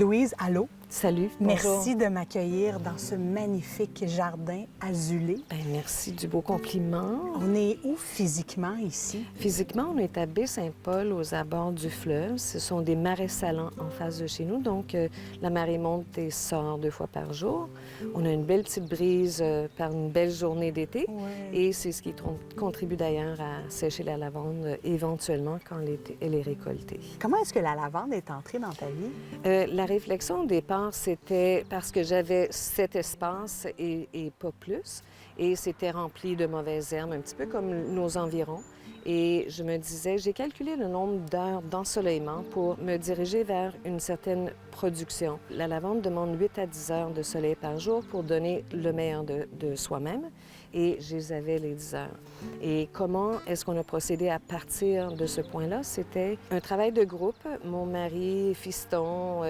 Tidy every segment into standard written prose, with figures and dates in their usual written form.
Louise, allô? Salut, bonjour. Merci de m'accueillir dans ce magnifique jardin azulé. Ben, merci du beau compliment. On est où physiquement ici? Physiquement, on est à Baie-Saint-Paul, aux abords du fleuve. Ce sont des marais salants en face de chez nous. Donc, la marée monte et sort 2 fois par jour. On a une belle petite brise par une belle journée d'été. Ouais. Et c'est ce qui contribue d'ailleurs à sécher la lavande éventuellement quand elle est récoltée. Comment est-ce que la lavande est entrée dans ta vie? La réflexion au départ, c'était parce que j'avais cet espace et pas plus. Et c'était rempli de mauvaises herbes, un petit peu comme nos environs. Et je me disais, j'ai calculé le nombre d'heures d'ensoleillement pour me diriger vers une certaine production. La lavande demande 8 à 10 heures de soleil par jour pour donner le meilleur de soi-même. Et je les avais les 10 heures. Et comment est-ce qu'on a procédé à partir de ce point-là? C'était un travail de groupe. Mon mari, fiston,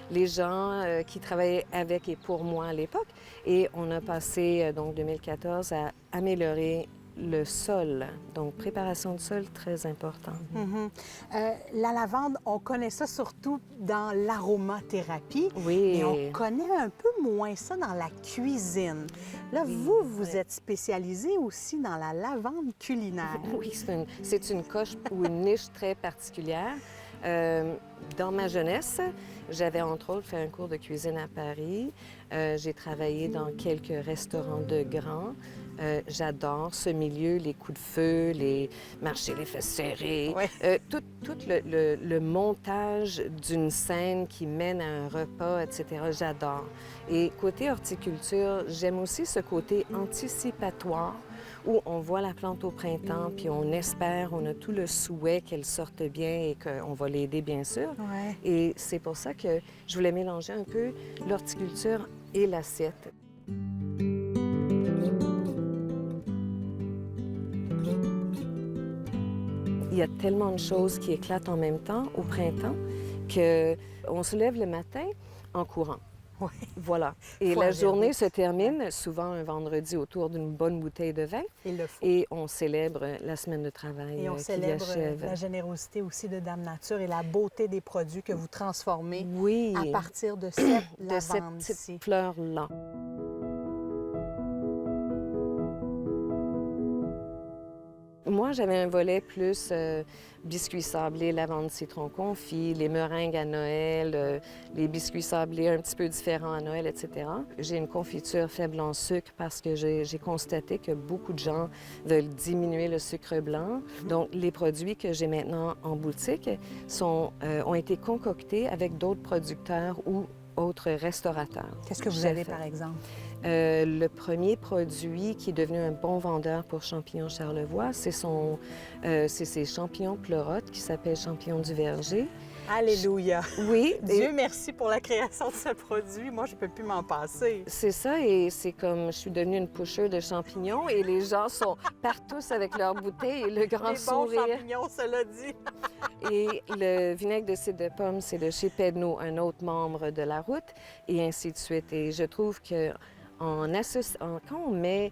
les gens qui travaillaient avec et pour moi à l'époque. Et on a passé, donc 2014, à améliorer le sol. Donc, préparation de sol, très important. La lavande, on connaît ça surtout dans l'aromathérapie. Oui. Mais on connaît un peu moins ça dans la cuisine. Là, Oui, vous êtes spécialisé aussi dans la lavande culinaire. Oui, c'est une coche ou une niche très particulière. Dans ma jeunesse, j'avais entre autres fait un cours de cuisine à Paris. J'ai travaillé dans quelques restaurants de grands. J'adore ce milieu, les coups de feu, les marchés, les fesses serrées, Ouais. tout le montage d'une scène qui mène à un repas, etc. J'adore. Et côté horticulture, j'aime aussi ce côté anticipatoire où on voit la plante au printemps, puis on espère, on a tout le souhait qu'elle sorte bien et qu'on va l'aider, bien sûr. Ouais. Et c'est pour ça que je voulais mélanger un peu l'horticulture et l'assiette. Il y a tellement de choses qui éclatent en même temps au printemps qu'on se lève le matin en courant. Ouais. Voilà. Et Faut la agerber. journée se termine souvent un vendredi autour d'une bonne bouteille de vin. Il le faut. Et on célèbre la semaine de travail Et on qui célèbre achève. la générosité aussi de Dame Nature et la beauté des produits que vous transformez Oui, à partir de cette de cette lavande petite ici. fleur-là. Moi, j'avais un volet plus biscuits sablés, lavande citron confit, les meringues à Noël, les biscuits sablés un petit peu différents à Noël, etc. J'ai une confiture faible en sucre parce que j'ai constaté que beaucoup de gens veulent diminuer le sucre blanc. Donc, les produits que j'ai maintenant en boutique ont été concoctés avec d'autres producteurs ou autres restaurateurs. Qu'est-ce que vous Chefs. avez, par exemple? Le premier produit qui est devenu un bon vendeur pour Champignons Charlevoix, c'est ses champignons pleurotes qui s'appellent champignons du verger. Alléluia! Oui, Dieu merci pour la création de ce produit. Moi, je ne peux plus m'en passer. c'est ça, et c'est comme je suis devenue une pusher de champignons et les gens partent tous avec leur bouteille et le grand Les bons sourire. champignons, cela dit. Et le vinaigre de cidre de pomme, c'est de chez Pedneau, un autre membre de la route, et ainsi de suite. Et je trouve que quand on met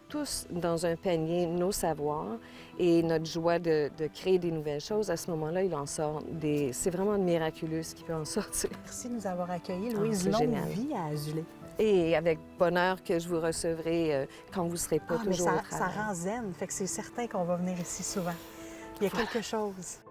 tous dans un panier nos savoirs et notre joie de créer des nouvelles choses, à ce moment-là, il en sort des... C'est vraiment miraculeux ce qui peut en sortir. Merci de nous avoir accueillis, Louise. c'est Longue génial. vie à Azulé. Et avec bonheur que je vous recevrai quand vous ne serez pas Mais toujours au ça travail. rend zen, fait que c'est certain qu'on va venir ici souvent. Il y a quelque chose.